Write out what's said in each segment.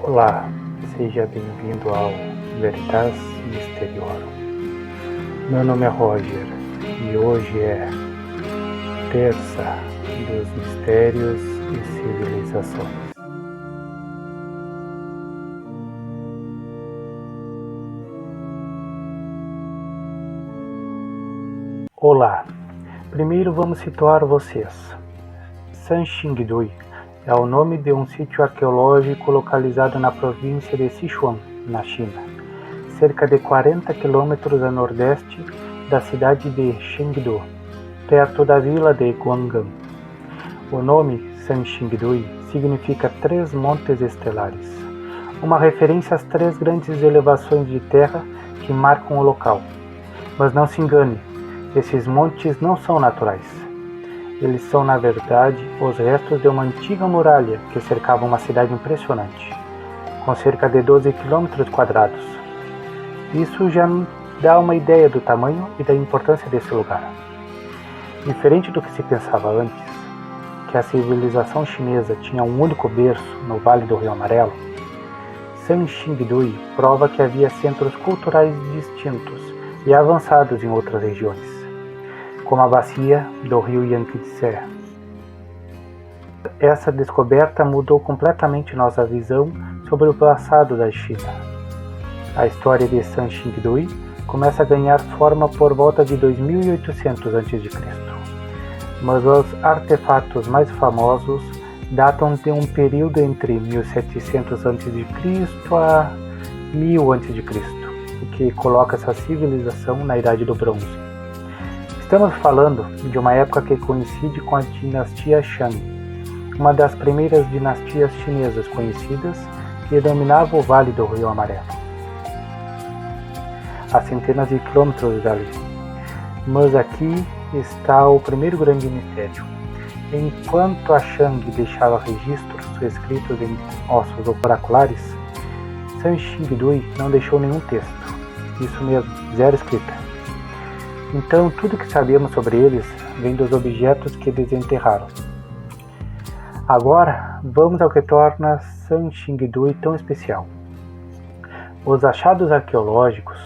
Olá, seja bem-vindo ao Veritas Mysteriorum. Meu nome é Roger e hoje é Terça dos Mistérios e Civilizações. Olá, primeiro vamos situar vocês. Sanxingdui é o nome de um sítio arqueológico localizado na província de Sichuan, na China, cerca de 40 quilômetros a nordeste da cidade de Chengdu, perto da vila de Guanggang. O nome Sanxingdui significa três montes estelares, uma referência às três grandes elevações de terra que marcam o local. Mas não se engane, esses montes não são naturais. Eles são, na verdade, os restos de uma antiga muralha que cercava uma cidade impressionante, com cerca de 12 quilômetros quadrados. Isso já dá uma ideia do tamanho e da importância desse lugar. Diferente do que se pensava antes, que a civilização chinesa tinha um único berço no Vale do Rio Amarelo, Sanxingdui prova que havia centros culturais distintos e avançados em outras regiões, como a bacia do rio Yangtze. Essa descoberta mudou completamente nossa visão sobre o passado da China. A história de Sanxingdui começa a ganhar forma por volta de 2800 a.C., mas os artefatos mais famosos datam de um período entre 1700 a.C. a 1000 a.C., o que coloca essa civilização na Idade do Bronze. Estamos falando de uma época que coincide com a dinastia Shang, uma das primeiras dinastias chinesas conhecidas que dominava o Vale do Rio Amarelo, a centenas de quilômetros dali. Mas aqui está o primeiro grande mistério. Enquanto a Shang deixava registros escritos em ossos oraculares, Sanxingdui não deixou nenhum texto. Isso mesmo, zero escrita. Então, tudo que sabemos sobre eles vem dos objetos que desenterraram. Agora, vamos ao que torna Sanxingdui tão especial. Os achados arqueológicos.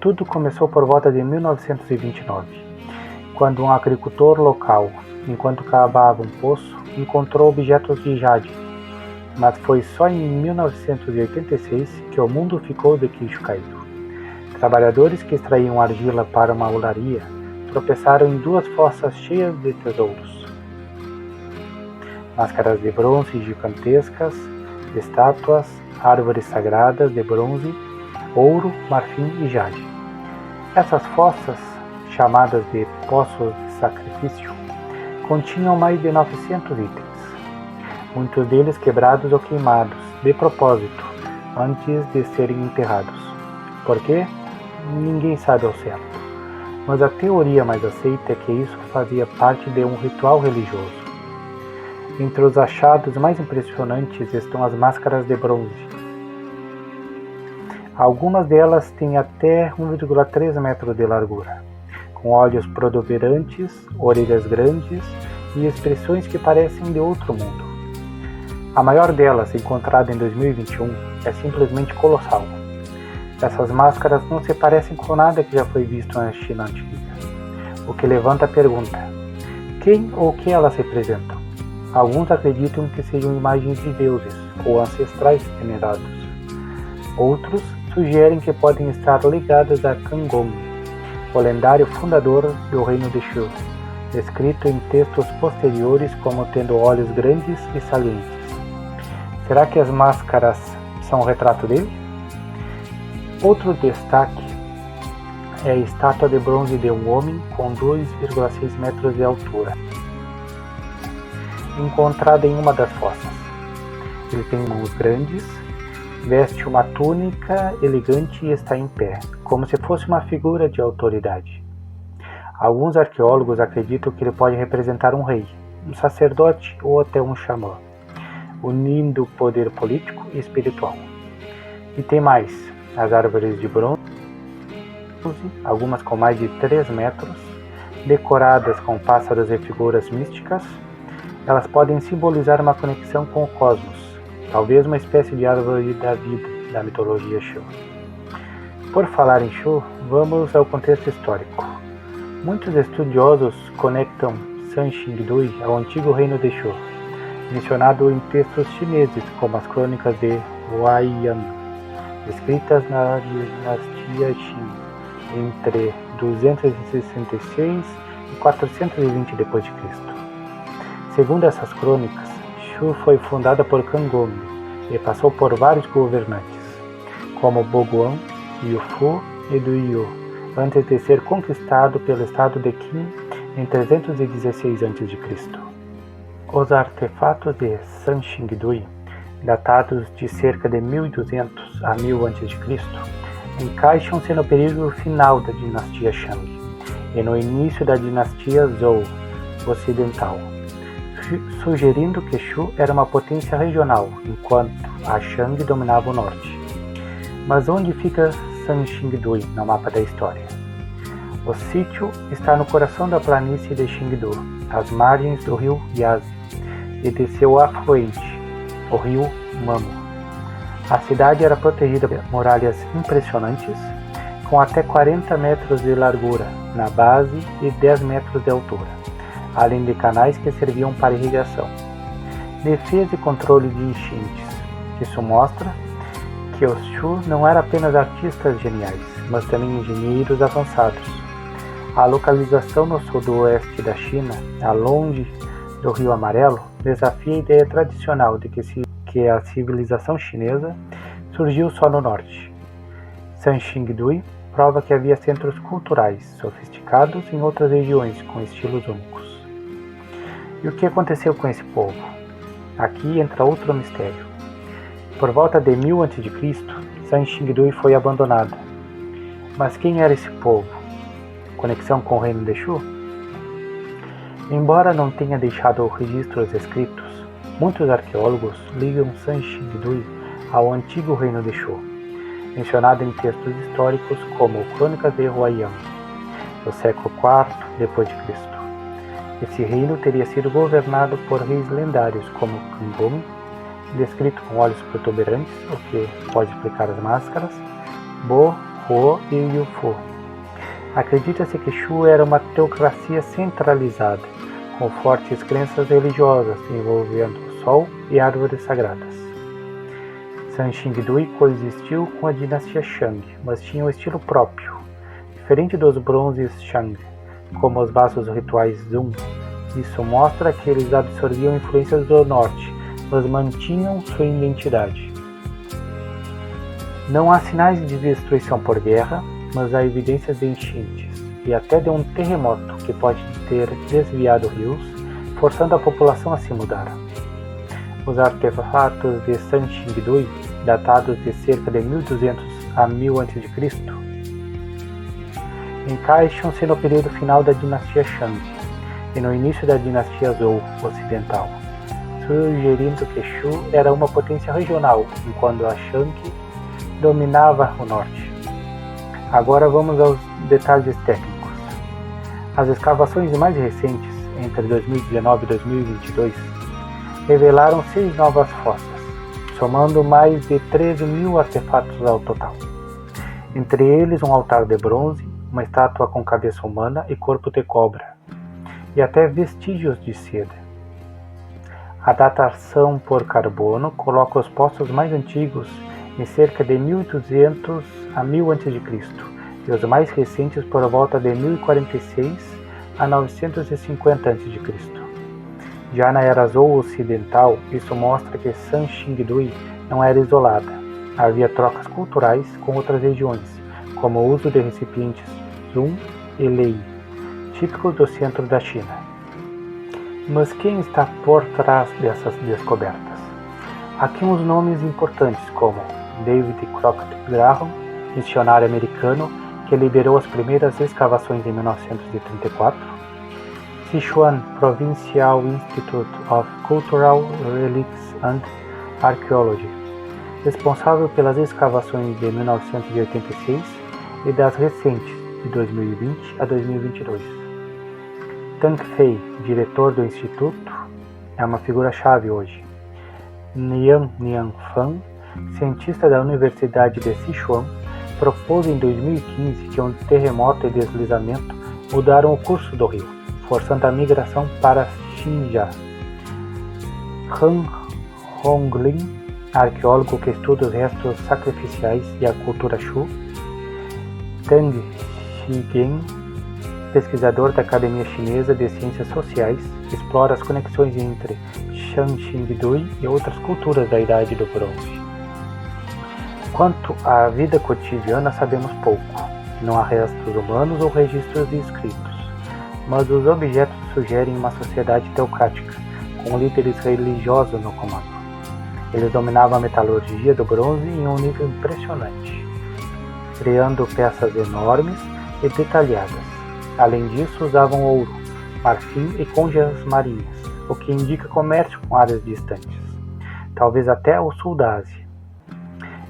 Tudo começou por volta de 1929, quando um agricultor local, enquanto cavava um poço, encontrou objetos de jade. Mas foi só em 1986 que o mundo ficou de queixo caído. Trabalhadores que extraíam argila para uma olaria tropeçaram em duas fossas cheias de tesouros. Máscaras de bronze gigantescas, estátuas, árvores sagradas de bronze, ouro, marfim e jade. Essas fossas, chamadas de poços de sacrifício, continham mais de 900 itens, muitos deles quebrados ou queimados, de propósito, antes de serem enterrados. Por quê? Ninguém sabe ao certo, mas a teoria mais aceita é que isso fazia parte de um ritual religioso. Entre os achados mais impressionantes estão as máscaras de bronze. Algumas delas têm até 1,3 metros de largura, com olhos protuberantes, orelhas grandes e expressões que parecem de outro mundo. A maior delas, encontrada em 2021, é simplesmente colossal. Essas máscaras não se parecem com nada que já foi visto na China antiga, o que levanta a pergunta: quem ou o que elas representam? Alguns acreditam que sejam imagens de deuses ou ancestrais venerados. Outros sugerem que podem estar ligadas a Kangong, o lendário fundador do reino de Shu, descrito em textos posteriores como tendo olhos grandes e salientes. Será que as máscaras são o retrato dele? Outro destaque é a estátua de bronze de um homem com 2,6 metros de altura, encontrada em uma das fossas. Ele tem mãos grandes, veste uma túnica elegante e está em pé, como se fosse uma figura de autoridade. Alguns arqueólogos acreditam que ele pode representar um rei, um sacerdote ou até um xamã, unindo poder político e espiritual. E tem mais. As árvores de bronze, algumas com mais de 3 metros, decoradas com pássaros e figuras místicas, elas podem simbolizar uma conexão com o cosmos, talvez uma espécie de árvore da vida da mitologia Shu. Por falar em Shu, vamos ao contexto histórico. Muitos estudiosos conectam San Xingdui ao antigo reino de Shu, mencionado em textos chineses como as crônicas de Huaiyan, escritas na dinastia Qin entre 266 e 420 d.C. Segundo essas crônicas, Shu foi fundada por Kangong e passou por vários governantes, como Boguan, Yufu e Duyu, antes de ser conquistado pelo estado de Qin em 316 a.C. Os artefatos de San Xingdui, datados de cerca de 1200 a 1000 a.C., encaixam-se no período final da dinastia Shang e no início da dinastia Zhou ocidental, sugerindo que Shu era uma potência regional, enquanto a Shang dominava o norte. Mas onde fica San Xingdui no mapa da história? O sítio está no coração da planície de Xingdu, às margens do rio Yazi e de seu afluente, o rio Mamo. A cidade era protegida por muralhas impressionantes, com até 40 metros de largura na base e 10 metros de altura, além de canais que serviam para irrigação. Defesa e controle de enchentes. Isso mostra que os Shu não eram apenas artistas geniais, mas também engenheiros avançados. A localização no sudoeste da China, a longe do Rio Amarelo, desafia a ideia tradicional de que a civilização chinesa surgiu só no norte. San Xingdui prova que havia centros culturais sofisticados em outras regiões com estilos únicos. E o que aconteceu com esse povo? Aqui entra outro mistério. Por volta de 1000 a.C., San Xingdui foi abandonada. Mas quem era esse povo? Conexão com o reino de Shu? Embora não tenha deixado registros escritos, muitos arqueólogos ligam San Xingdui ao antigo reino de Shu, mencionado em textos históricos como Crônicas de Huaiyan, do século IV d.C. Esse reino teria sido governado por reis lendários como Kangong, descrito com olhos protuberantes, o que pode explicar as máscaras, Bo, Huo e Yufu. Acredita-se que Shu era uma teocracia centralizada, com fortes crenças religiosas envolvendo o sol e árvores sagradas. San Xingdui coexistiu com a dinastia Shang, mas tinha um estilo próprio, diferente dos bronzes Shang, como os vasos rituais Zun. Isso mostra que eles absorviam influências do norte, mas mantinham sua identidade. Não há sinais de destruição por guerra, mas há evidências de enchentes e até de um terremoto que pode ter desviado rios, forçando a população a se mudar. Os artefatos de San Xingdui, datados de cerca de 1200 a 1000 a.C., encaixam-se no período final da dinastia Shang e no início da dinastia Zhou ocidental, sugerindo que Shu era uma potência regional, enquanto a Shang dominava o norte. Agora vamos aos detalhes técnicos. As escavações mais recentes, entre 2019 e 2022, revelaram 6 novas fossas, somando mais de 13.000 artefatos ao total. Entre eles um altar de bronze, uma estátua com cabeça humana e corpo de cobra, e até vestígios de seda. A datação por carbono coloca os poços mais antigos em cerca de 1200 a 1000 a.C. e os mais recentes por volta de 1046 a 950 a.C. Já na era Zhou ocidental, isso mostra que San Xingdui não era isolada. Havia trocas culturais com outras regiões, como o uso de recipientes Zun e Lei, típicos do centro da China. Mas quem está por trás dessas descobertas? Aqui uns nomes importantes como David Crockett Graham, missionário americano que liderou as primeiras escavações em 1934, Sichuan Provincial Institute of Cultural Relics and Archaeology, responsável pelas escavações de 1986 e das recentes, de 2020 a 2022. Tang Fei, diretor do Instituto, é uma figura-chave hoje. Nian Nianfan, cientista da Universidade de Sichuan, propôs em 2015 que um terremoto e deslizamento mudaram o curso do rio, forçando a migração para Xinjiang. Han Honglin, arqueólogo que estuda os restos sacrificiais e a cultura Shu, Tang Xigen, pesquisador da Academia Chinesa de Ciências Sociais, explora as conexões entre Shanxingdui e outras culturas da Idade do Bronze. Quanto à vida cotidiana, sabemos pouco. Não há restos humanos ou registros escritos, mas os objetos sugerem uma sociedade teocrática, com líderes religiosos no comando. Eles dominavam a metalurgia do bronze em um nível impressionante, criando peças enormes e detalhadas. Além disso, usavam ouro, marfim e conchas marinhas, o que indica comércio com áreas distantes, talvez até o sul da Ásia.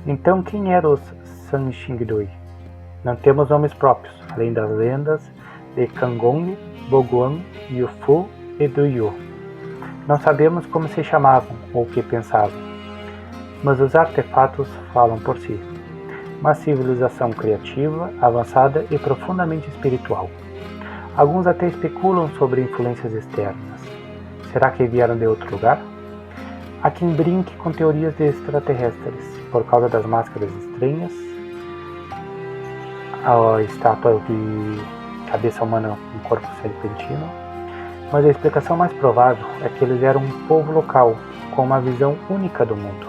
Então, quem eram os Sanxingdui? Não temos nomes próprios, além das lendas de Kangong, Boguan, Yufu e Duyu. Não sabemos como se chamavam ou o que pensavam, mas os artefatos falam por si. Uma civilização criativa, avançada e profundamente espiritual. Alguns até especulam sobre influências externas. Será que vieram de outro lugar? Há quem brinque com teorias de extraterrestres, por causa das máscaras estranhas, a estátua de cabeça humana com corpo serpentino, mas a explicação mais provável é que eles eram um povo local, com uma visão única do mundo.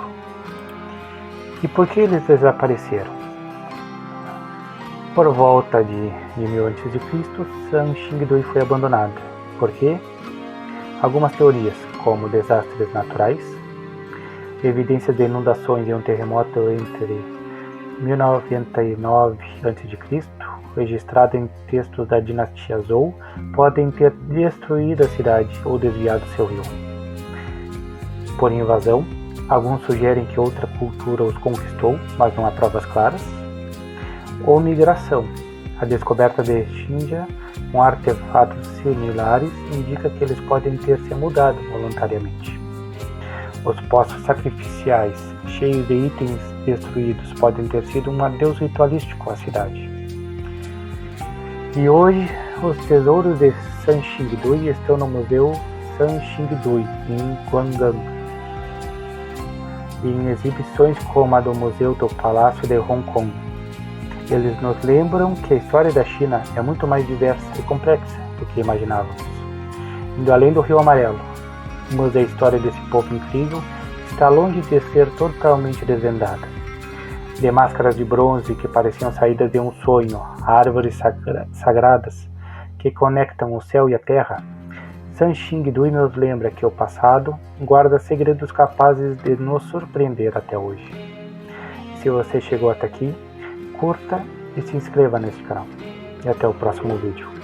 E por que eles desapareceram? Por volta de 1000 a.C., Sanxingdui foi abandonado. Por quê? Algumas teorias, como desastres naturais, evidências de inundações e um terremoto entre 1099 a.C., registrado em textos da dinastia Zhou, podem ter destruído a cidade ou desviado seu rio. Por invasão, alguns sugerem que outra cultura os conquistou, mas não há provas claras. Ou migração. A descoberta de Xinjiang com artefatos similares indica que eles podem ter se mudado voluntariamente. Os poços sacrificiais, cheios de itens destruídos, podem ter sido um adeus ritualístico à cidade. E hoje, os tesouros de Sanxingdui estão no Museu Sanxingdui, em Guangdong, e em exibições como a do Museu do Palácio de Hong Kong. Eles nos lembram que a história da China é muito mais diversa e complexa do que imaginávamos. Indo além do Rio Amarelo, mas a história desse povo incrível está longe de ser totalmente desvendada. De máscaras de bronze que pareciam saídas de um sonho, árvores sagradas que conectam o céu e a terra, Sanxingdui nos lembra que o passado guarda segredos capazes de nos surpreender até hoje. Se você chegou até aqui, curta e se inscreva neste canal. E até o próximo vídeo.